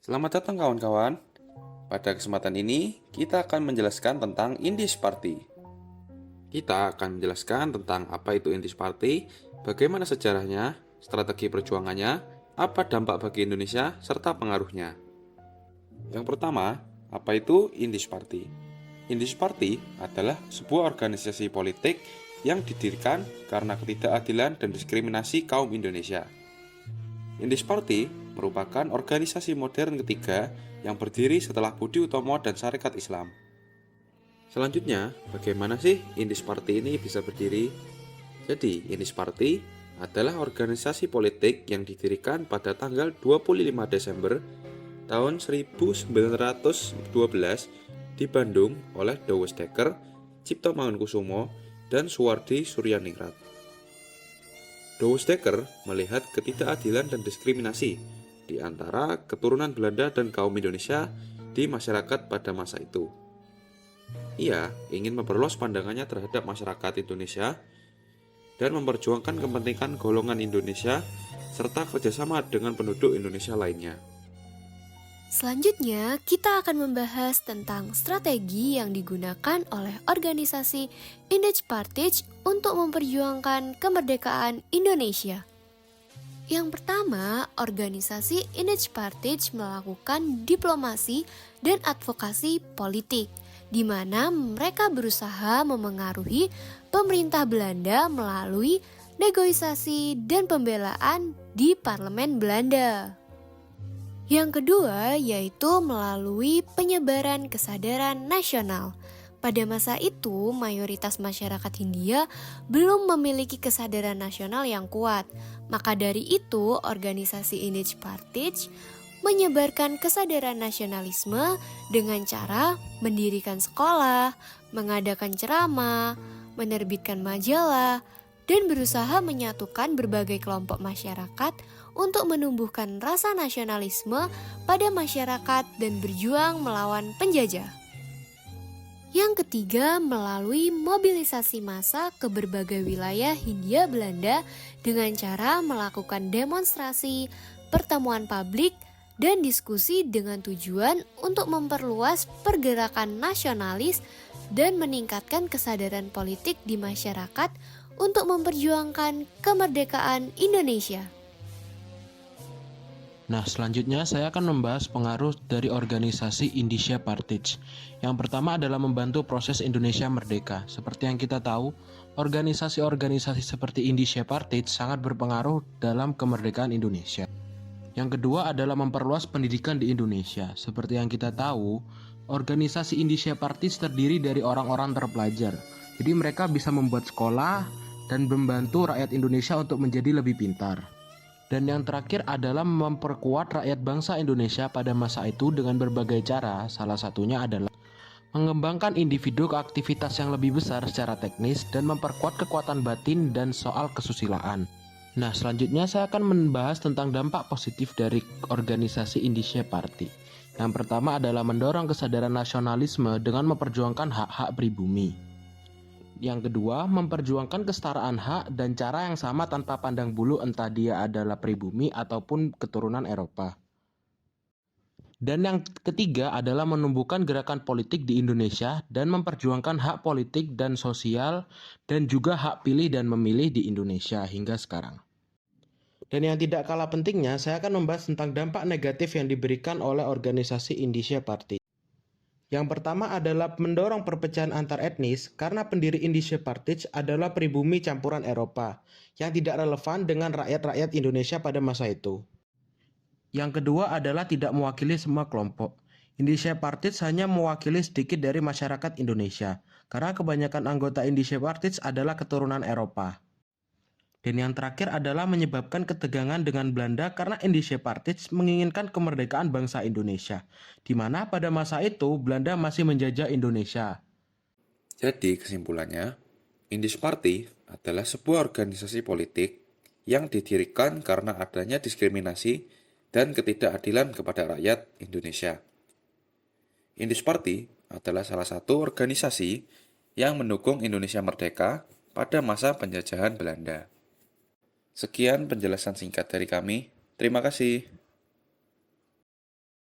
Selamat datang kawan-kawan. Pada kesempatan ini, kita akan menjelaskan tentang Indies Party. Kita akan menjelaskan tentang apa itu Indies Party, bagaimana sejarahnya, strategi perjuangannya, apa dampak bagi Indonesia, serta pengaruhnya. Yang pertama, apa itu Indies Party? Indies Party adalah sebuah organisasi politik yang didirikan karena ketidakadilan dan diskriminasi kaum Indonesia. Indies Party merupakan organisasi modern ketiga yang berdiri setelah Budi Utomo dan Sarekat Islam. Selanjutnya, bagaimana sih Indies Party ini bisa berdiri? Jadi, Indies Party adalah organisasi politik yang didirikan pada tanggal 25 Desember tahun 1912 di Bandung oleh Douwe Dekker, Cipto Mangunkusumo, dan Suwardi Suryaningrat. Douwe Dekker melihat ketidakadilan dan diskriminasi di antara keturunan Belanda dan kaum Indonesia di masyarakat pada masa itu. Ia ingin memperluas pandangannya terhadap masyarakat Indonesia dan memperjuangkan kepentingan golongan Indonesia serta kerjasama dengan penduduk Indonesia lainnya. Selanjutnya, kita akan membahas tentang strategi yang digunakan oleh organisasi Indies Party untuk memperjuangkan kemerdekaan Indonesia. Yang pertama, organisasi Indies Party melakukan diplomasi dan advokasi politik, di mana mereka berusaha memengaruhi pemerintah Belanda melalui negosiasi dan pembelaan di parlemen Belanda. Yang kedua yaitu melalui penyebaran kesadaran nasional. Pada masa itu, mayoritas masyarakat Hindia belum memiliki kesadaran nasional yang kuat. Maka dari itu, organisasi Indies Party menyebarkan kesadaran nasionalisme dengan cara mendirikan sekolah, mengadakan ceramah, menerbitkan majalah, dan berusaha menyatukan berbagai kelompok masyarakat untuk menumbuhkan rasa nasionalisme pada masyarakat dan berjuang melawan penjajah. Yang ketiga, melalui mobilisasi massa ke berbagai wilayah Hindia Belanda dengan cara melakukan demonstrasi, pertemuan publik, dan diskusi dengan tujuan untuk memperluas pergerakan nasionalis dan meningkatkan kesadaran politik di masyarakat untuk memperjuangkan kemerdekaan Indonesia. Nah, selanjutnya saya akan membahas pengaruh dari organisasi Indonesia Party. Yang pertama adalah membantu proses Indonesia merdeka. Seperti yang kita tahu, organisasi-organisasi seperti Indonesia Party sangat berpengaruh dalam kemerdekaan Indonesia. Yang kedua adalah memperluas pendidikan di Indonesia. Seperti yang kita tahu, organisasi Indonesia Party terdiri dari orang-orang terpelajar. Jadi mereka bisa membuat sekolah dan membantu rakyat Indonesia untuk menjadi lebih pintar. Dan yang terakhir adalah memperkuat rakyat bangsa Indonesia pada masa itu dengan berbagai cara. Salah satunya adalah mengembangkan individu ke aktivitas yang lebih besar secara teknis dan memperkuat kekuatan batin dan soal kesusilaan. Nah, selanjutnya saya akan membahas tentang dampak positif dari organisasi Indonesia Party. Yang pertama adalah mendorong kesadaran nasionalisme dengan memperjuangkan hak-hak pribumi. Yang kedua, memperjuangkan kesetaraan hak dan cara yang sama tanpa pandang bulu entah dia adalah pribumi ataupun keturunan Eropa. Dan yang ketiga adalah menumbuhkan gerakan politik di Indonesia dan memperjuangkan hak politik dan sosial dan juga hak pilih dan memilih di Indonesia hingga sekarang. Dan yang tidak kalah pentingnya, saya akan membahas tentang dampak negatif yang diberikan oleh organisasi Indonesia Party. Yang pertama adalah mendorong perpecahan antar etnis karena pendiri Indonesia Party adalah pribumi campuran Eropa yang tidak relevan dengan rakyat-rakyat Indonesia pada masa itu. Yang kedua adalah tidak mewakili semua kelompok. Indonesia Party hanya mewakili sedikit dari masyarakat Indonesia karena kebanyakan anggota Indonesia Party adalah keturunan Eropa. Dan yang terakhir adalah menyebabkan ketegangan dengan Belanda karena Indonesia Party menginginkan kemerdekaan bangsa Indonesia, di mana pada masa itu Belanda masih menjajah Indonesia. Jadi kesimpulannya, Indies Party adalah sebuah organisasi politik yang didirikan karena adanya diskriminasi dan ketidakadilan kepada rakyat Indonesia. Indies Party adalah salah satu organisasi yang mendukung Indonesia merdeka pada masa penjajahan Belanda. Sekian penjelasan singkat dari kami. Terima kasih.